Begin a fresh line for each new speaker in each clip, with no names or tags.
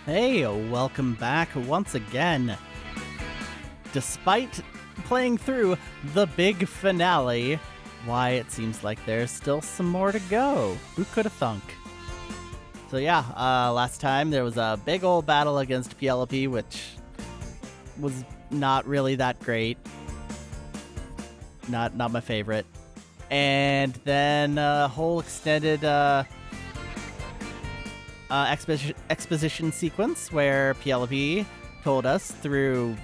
Hey, welcome back once again. Despite playing through the big finale, why it seems like there's still some more to go. Who could have thunk? So yeah, last time there was a big old battle against PLP, which was not really that great. Not my favorite. And then a whole extended exposition sequence where PLP told us through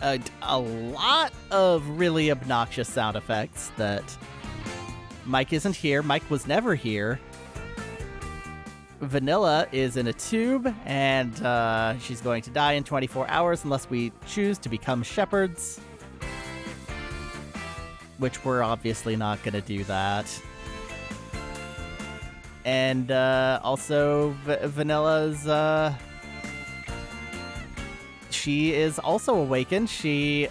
a lot of really obnoxious sound effects that Mike isn't here. Mike was never here. Vanilla is in a tube, and she's going to die in 24 hours unless we choose to become shepherds. Which we're obviously not going to do that. And also, Vanilla's... she is also awakened. She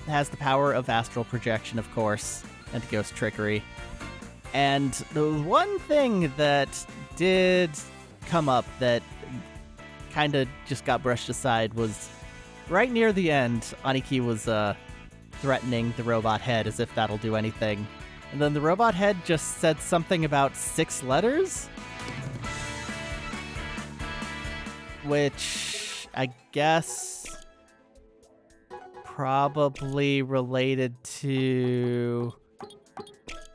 has the power of astral projection, of course, and ghost trickery. And the one thing that did come up that kind of just got brushed aside was right near the end, Aniki was threatening the robot head as if that'll do anything. And then the robot head just said something about 6 letters? Which I guess probably related to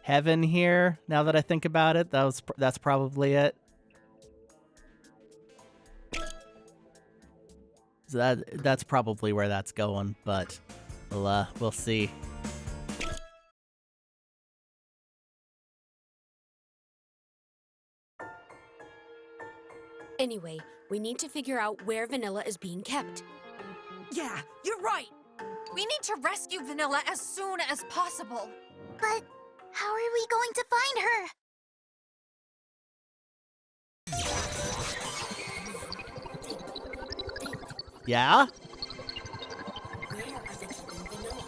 heaven here, now that I think about it. That's probably it. So that's probably where that's going, but we'll see.
Anyway, we need to figure out where Vanilla is being kept.
Yeah, you're right. We need to rescue Vanilla as soon as possible.
But how are we going to find her?
Yeah?
Where are they keeping Vanilla?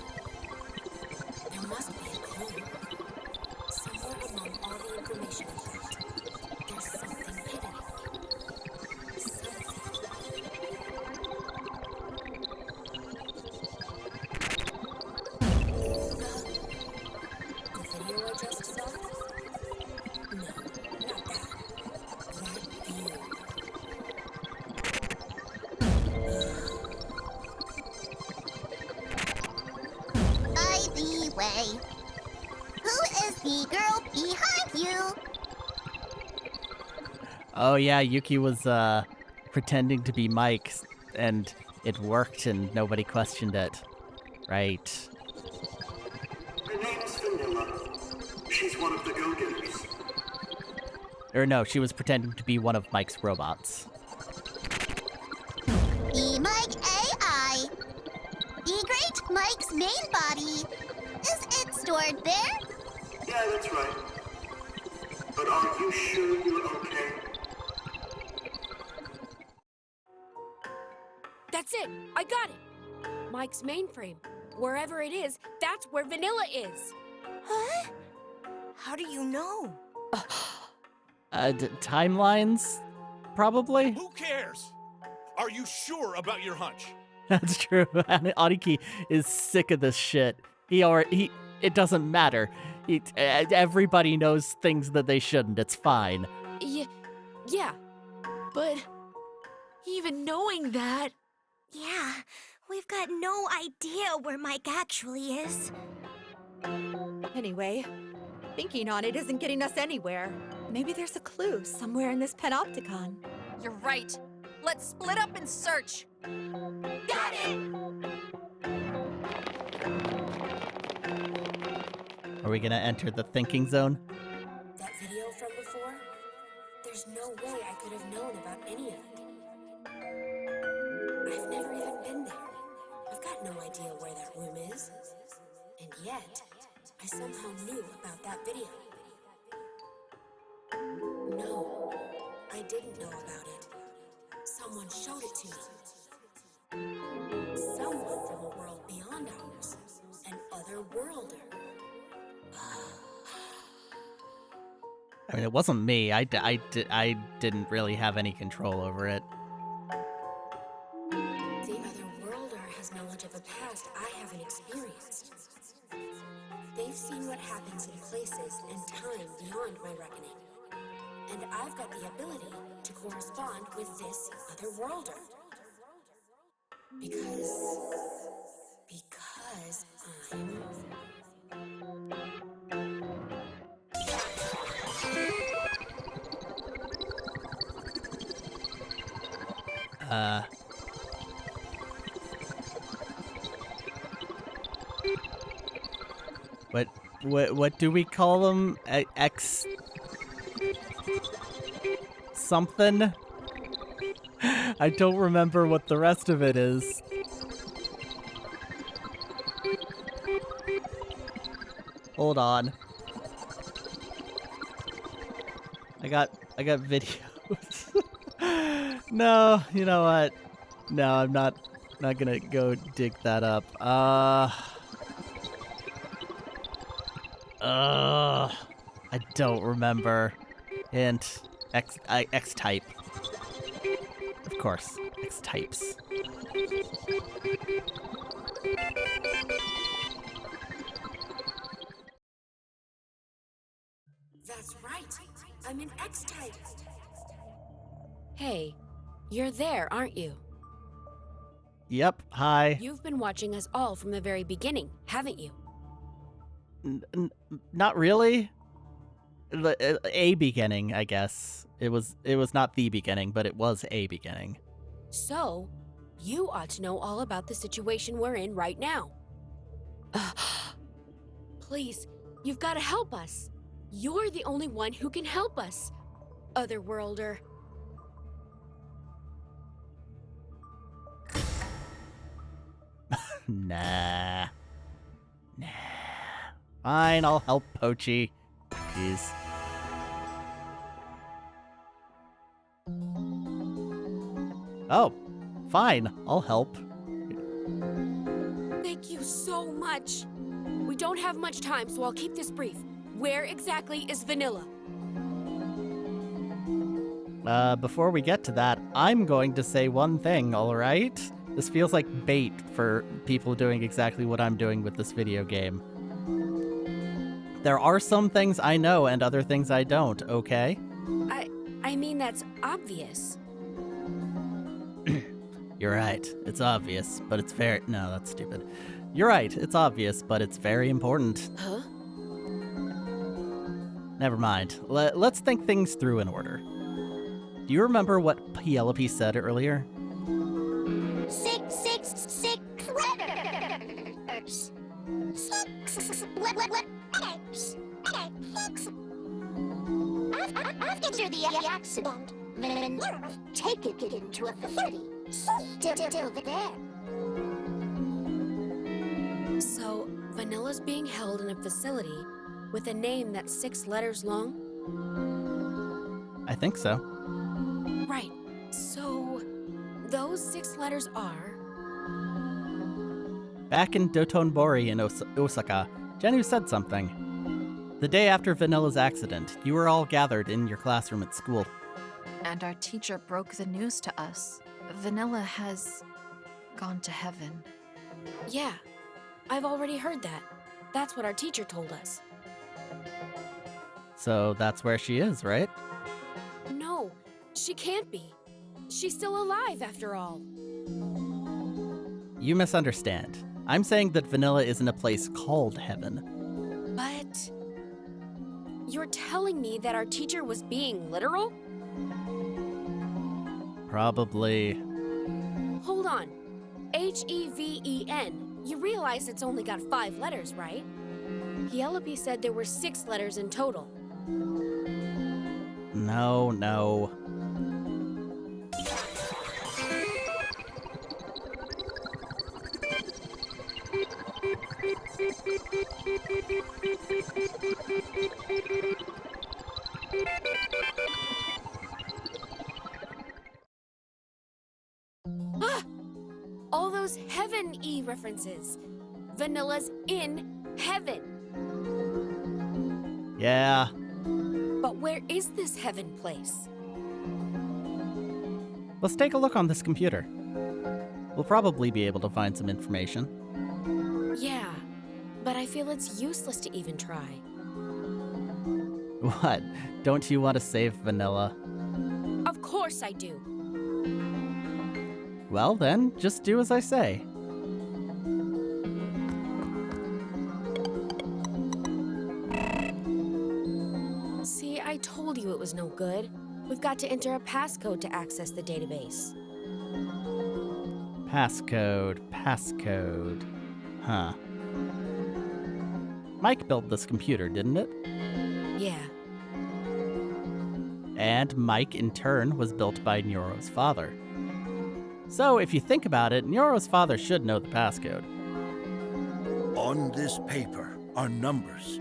There must be a clue. Somewhere among all the information I've got, there's something hidden. The video I just saw? No, not that. That view.
By the way, who is the girl behind you?
Oh yeah, Yuki was pretending to be Mike, and it worked and nobody questioned it. Right.
Her name's Vanilla. She's one of the go-getters.
Or no, she was pretending to be one of Mike's robots.
The Mike AI. The great Mike's main body. Is it stored there?
Yeah, that's right. But are you sure you're okay?
That's it! I got it! Mike's mainframe. Wherever it is, that's where Vanilla is.
Huh? How do you know?
Timelines? Probably?
Who cares? Are you sure about your hunch?
That's true. Aniki is sick of this shit. It doesn't matter. Everybody knows things that they shouldn't. It's fine.
Yeah. But even knowing that...
Yeah, we've got no idea where Mike actually is.
Anyway, thinking on it isn't getting us anywhere. Maybe there's a clue somewhere in this panopticon. You're right. Let's split up and search. Got it!
Are we gonna enter the thinking zone?
That video from before? There's no way I could have known about any of it. I've never even been there. I've got no idea where that room is. And yet, I somehow knew about that video. No, I didn't know about it. Someone showed it to me. Someone from a world beyond ours. An Otherworlder.
I mean, it wasn't me. I didn't really have any control over it.
places and time beyond my reckoning. And I've got the ability to correspond with this Otherworlder. Because I'm...
What do we call them? X something? I don't remember what the rest of it is. Hold on. I got videos. No, you know what? No, I'm not gonna go dig that up. I don't remember. Hint. X-type. Of course. X-types.
That's right. I'm an X-type.
Hey, you're there, aren't you?
Yep, hi.
You've been watching us all from the very beginning, haven't you?
Not really. A beginning, I guess. It was not the beginning, but it was a beginning.
So, you ought to know all about the situation we're in right now. Please, you've got to help us. You're the only one who can help us, Otherworlder.
Nah. Fine, I'll help Pochi. Jeez. Oh, fine, I'll help.
Thank you so much. We don't have much time, so I'll keep this brief. Where exactly is Vanilla?
Before we get to that, I'm going to say one thing, alright? This feels like bait for people doing exactly what I'm doing with this video game. There are some things I know and other things I don't, okay?
I mean, that's obvious.
You're right. It's obvious, but it's very... No, that's stupid. You're right. It's obvious, but it's very important.
Huh?
Never mind. Let's think things through in order. Do you remember what Penelope said earlier?
666 letters. 6 letters. After the accident, Vanilla taken it into a facility. Still there.
So, Vanilla's being held in a facility with a name that's 6 letters long?
I think so.
Right. So, those 6 letters are...
Back in Dotonbori in Osaka, Jennu said something. The day after Vanilla's accident, you were all gathered in your classroom at school.
And our teacher broke the news to us. Vanilla has gone to heaven.
Yeah, I've already heard that. That's what our teacher told us.
So that's where she is, right?
No, she can't be. She's still alive after all.
You misunderstand. I'm saying that Vanilla is in a place called heaven.
But... you're telling me that our teacher was being literal?
Probably.
Hold on. H-E-V-E-N. You realize it's only got 5 letters, right? Penelope said there were 6 letters in total.
No.
All those heaven-y references. Vanilla's in heaven.
Yeah.
But where is this heaven place?
Let's take a look on this computer. We'll probably be able to find some information.
Yeah, but I feel it's useless to even try.
What? Don't you want to save Vanilla?
Of course I do.
Well then, just do as I say.
See, I told you it was no good. We've got to enter a passcode to access the database.
Passcode. Huh. Mike built this computer, didn't it?
Yeah.
And Mike, in turn, was built by Neuro's father. So, if you think about it, Neuro's father should know the passcode.
On this paper are numbers.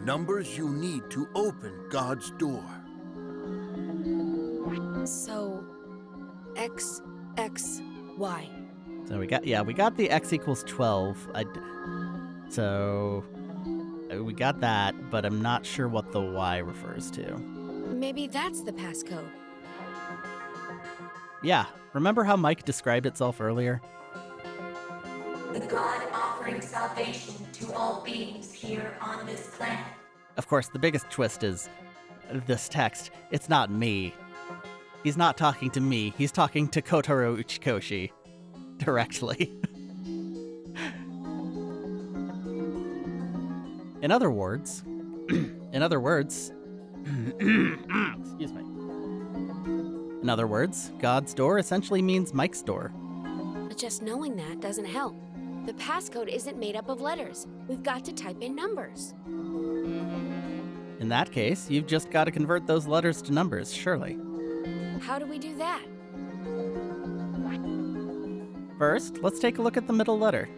Numbers you need to open God's door.
So, X, X, Y.
So we got the X equals 12. So we got that, but I'm not sure what the Y refers to.
Maybe that's the passcode.
Yeah, remember how Mike described itself earlier?
The God offering salvation to all beings here on this planet.
Of course, the biggest twist is this text. It's not me. He's not talking to me. He's talking to Kotaro Uchikoshi directly. In other words, excuse me. In other words, God's door essentially means Mike's door.
But just knowing that doesn't help. The passcode isn't made up of letters. We've got to type in numbers.
In that case, you've just got to convert those letters to numbers, surely.
How do we do that?
First, let's take a look at the middle letter.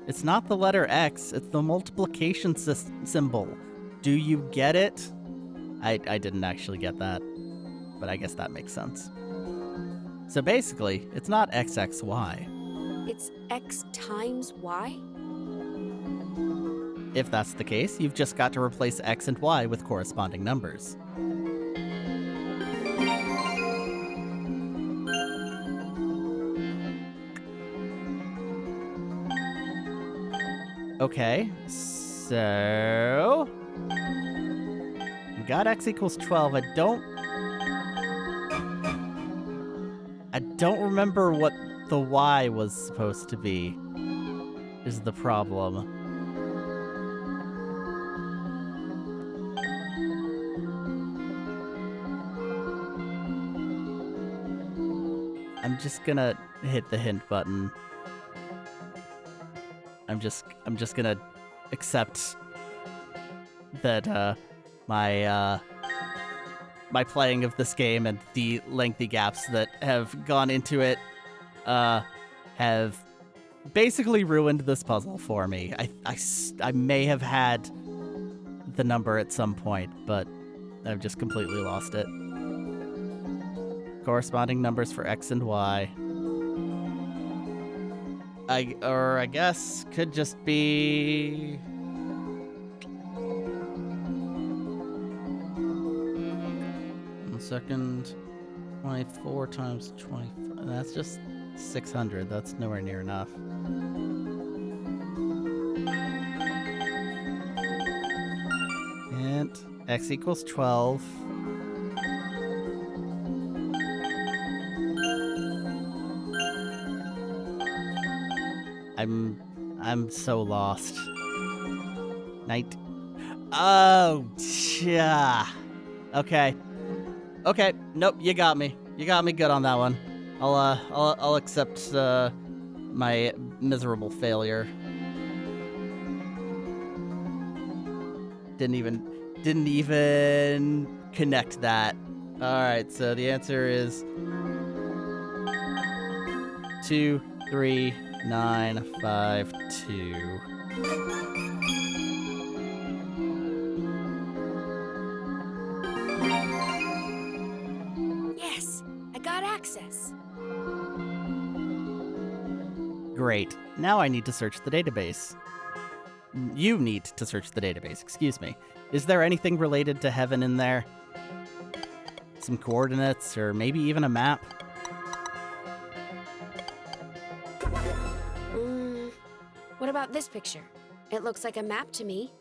It's not the letter X, it's the multiplication symbol. Do you get it? I didn't actually get that, but I guess that makes sense. So basically, it's not XXY.
It's X times Y?
If that's the case, you've just got to replace X and Y with corresponding numbers. Okay, so we got X equals 12. I don't remember what the Y was supposed to be, is the problem. I'm just gonna hit the hint button. I'm just gonna accept that my playing of this game and the lengthy gaps that have gone into it have basically ruined this puzzle for me. I may have had the number at some point, but I've just completely lost it. Corresponding numbers for X and Y. I guess could just be 1 second. 24 times 25. That's just 600. That's nowhere near enough. And X equals 12. I'm so lost. Oh, yeah. Okay. Nope. You got me. You got me good on that one. I'll accept my miserable failure. Didn't even connect that. All right. So the answer is 23952.
Yes, I got access.
Great. Now I need to search the database. You need to search the database, excuse me. Is there anything related to heaven in there? Some coordinates, or maybe even a map?
What about this picture? It looks like a map to me.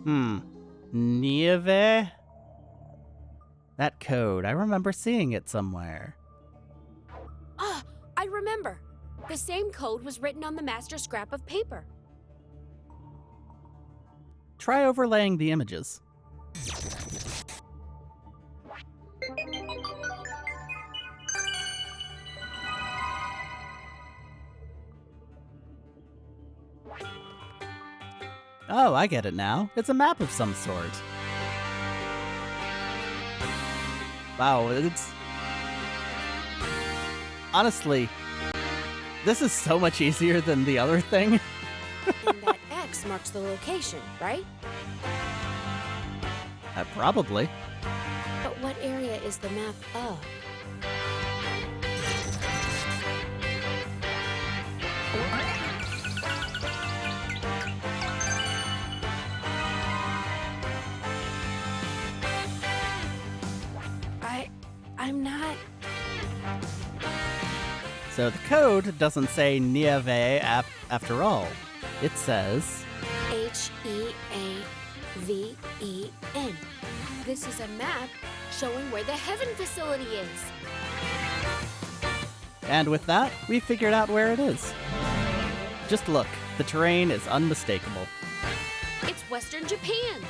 Nieve? That code, I remember seeing it somewhere.
Ah, I remember. The same code was written on the master scrap of paper.
Try overlaying the images. Oh, I get it now. It's a map of some sort. Wow, it's... Honestly, this is so much easier than the other thing.
And that X marks the location, right?
Probably.
But what area is the map of? I'm not...
So the code doesn't say Nieve after all. It says...
H-E-A-V-E-N. This is a map showing where the Heaven facility is.
And with that, we figured out where it is. Just look, the terrain is unmistakable.
It's Western Japan.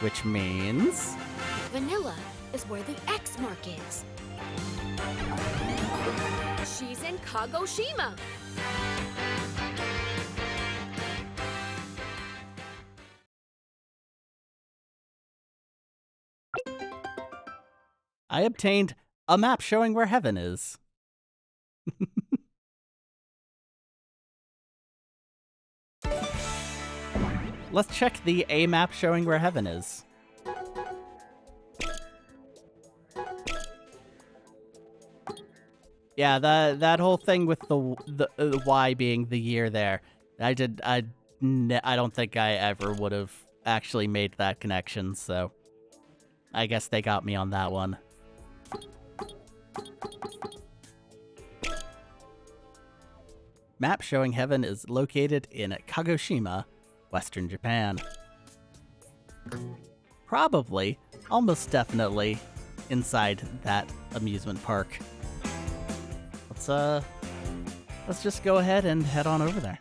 Which means...
Vanilla is where the X mark is. She's in Kagoshima.
I obtained a map showing where heaven is. Let's check the A map showing where heaven is. Yeah, that whole thing with the Y being the year there. I don't think I ever would have actually made that connection, so I guess they got me on that one. Map showing heaven is located in Kagoshima, Western Japan. Probably, almost definitely, inside that amusement park. Let's just go ahead and head on over there.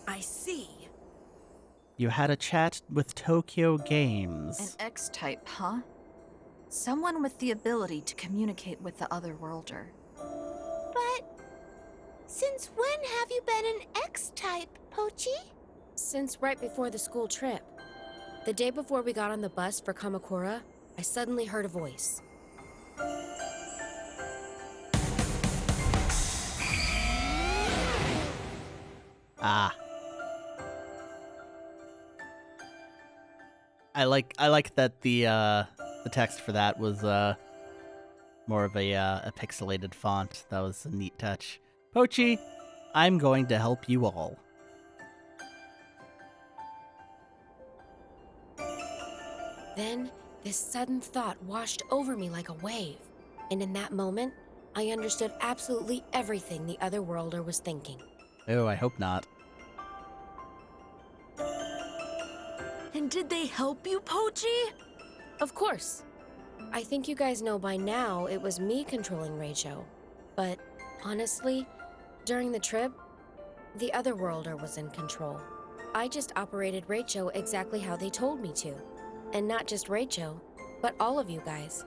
I see.
You had a chat with Tokyo Games.
An X-type, huh? Someone with the ability to communicate with the Otherworlder.
But since when have you been an X-type, Pochi?
Since right before the school trip. The day before we got on the bus for Kamakura, I suddenly heard a voice.
Ah. I like that the text for that was more of a pixelated font. That was a neat touch. Pochi, I'm going to help you all.
Then, this sudden thought washed over me like a wave. And in that moment, I understood absolutely everything the Otherworlder was thinking.
Oh, I hope not.
And did they help you, Pochi?
Of course. I think you guys know by now it was me controlling Rachel. But honestly, during the trip, the Otherworlder was in control. I just operated Rachel exactly how they told me to. And not just Rachel, but all of you guys.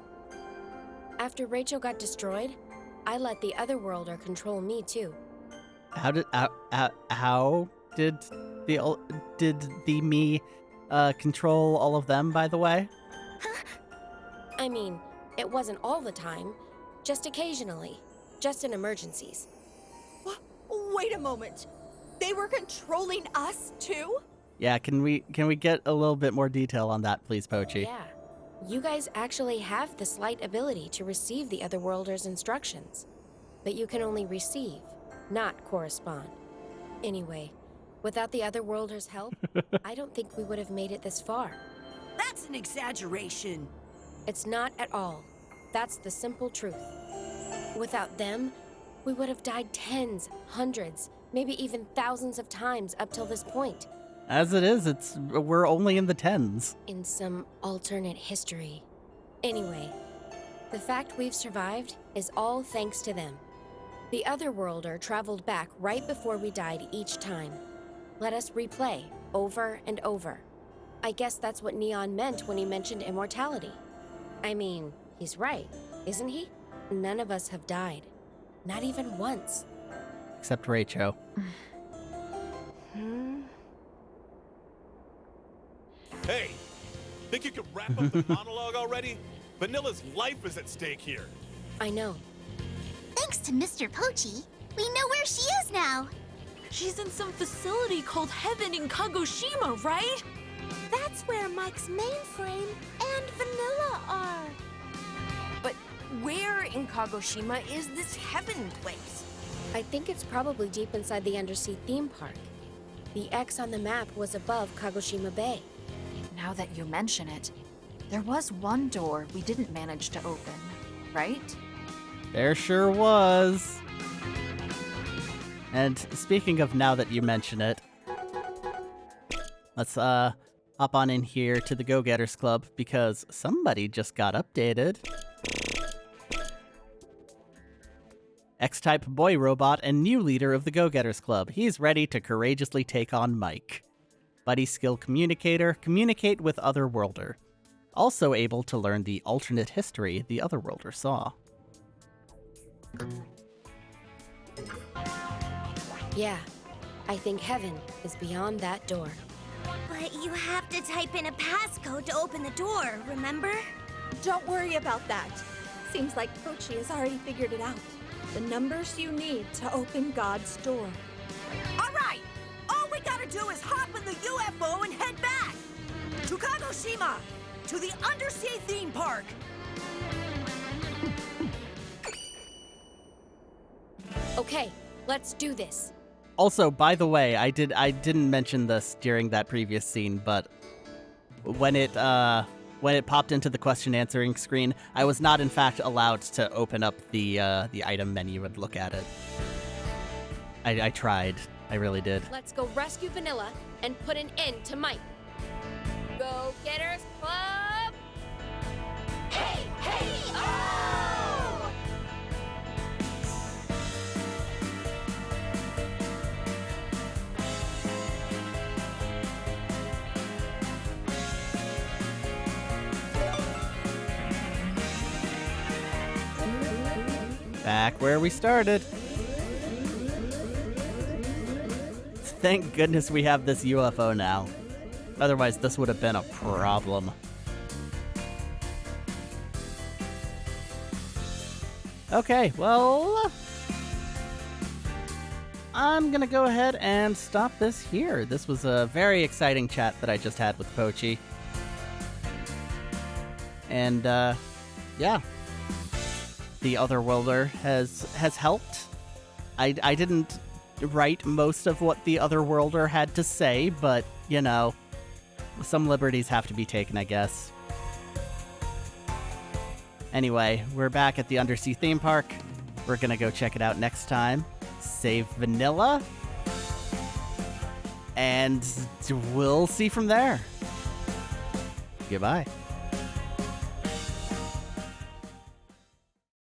After Rachel got destroyed, I let the Otherworlder control me too.
How did the me control all of them, by the way?
I mean, it wasn't all the time, just occasionally, just in emergencies.
Wait a moment. They were controlling us too?
Yeah, can we get a little bit more detail on that, please, Pochi?
Yeah. You guys actually have the slight ability to receive the Otherworlder's instructions. But you can only receive, not correspond. Anyway, without the Otherworlder's help, I don't think we would have made it this far.
That's an exaggeration.
It's not at all. That's the simple truth. Without them, we would have died tens, hundreds, maybe even thousands of times up till this point.
As it is, we're only in the tens.
In some alternate history. Anyway, the fact we've survived is all thanks to them. The Otherworlder traveled back right before we died each time. Let us replay over and over. I guess that's what Neon meant when he mentioned immortality. I mean, he's right, isn't he? None of us have died. Not even once.
Except Rachel.
Hey, think you could wrap up the monologue already? Vanilla's life is at stake here.
I know.
Thanks to Mr. Pochi, we know where she is now.
She's in some facility called Heaven in Kagoshima, right?
That's where Mike's mainframe and Vanilla are.
But where in Kagoshima is this Heaven place?
I think it's probably deep inside the undersea theme park. The X on the map was above Kagoshima Bay.
Now that you mention it, there was one door we didn't manage to open, right?
There sure was. And speaking of now that you mention it, let's hop on in here to the Go-Getters Club because somebody just got updated. X-Type boy robot and new leader of the Go-Getters Club. He's ready to courageously take on Mike. Buddy skill communicator, communicate with Otherworlder. Also able to learn the alternate history the Otherworlder saw.
Yeah, I think Heaven is beyond that door.
But you have to type in a passcode to open the door, remember?
Don't worry about that. Seems like Pochi has already figured it out. The numbers you need to open God's door.
All right! All we gotta do is hop in the UFO and head back! To Kagoshima! To the undersea theme park!
Okay, let's do this.
Also, by the way, I didn't mention this during that previous scene, but when it popped into the question answering screen, I was not in fact allowed to open up the item menu and look at it. I tried. I really did.
Let's go rescue Vanilla and put an end to Mike. Go-Getters Club! Hey, hey, oh!
Back where we started. Thank goodness we have this UFO now. Otherwise, this would have been a problem. Okay, well, I'm gonna go ahead and stop this here. This was a very exciting chat that I just had with Pochi. And, yeah. The Otherworlder has helped. I didn't write most of what the Otherworlder had to say, but, you know, some liberties have to be taken, I guess. Anyway, we're back at the Undersea Theme Park. We're gonna go check it out next time. Save Vanilla. And we'll see from there. Goodbye.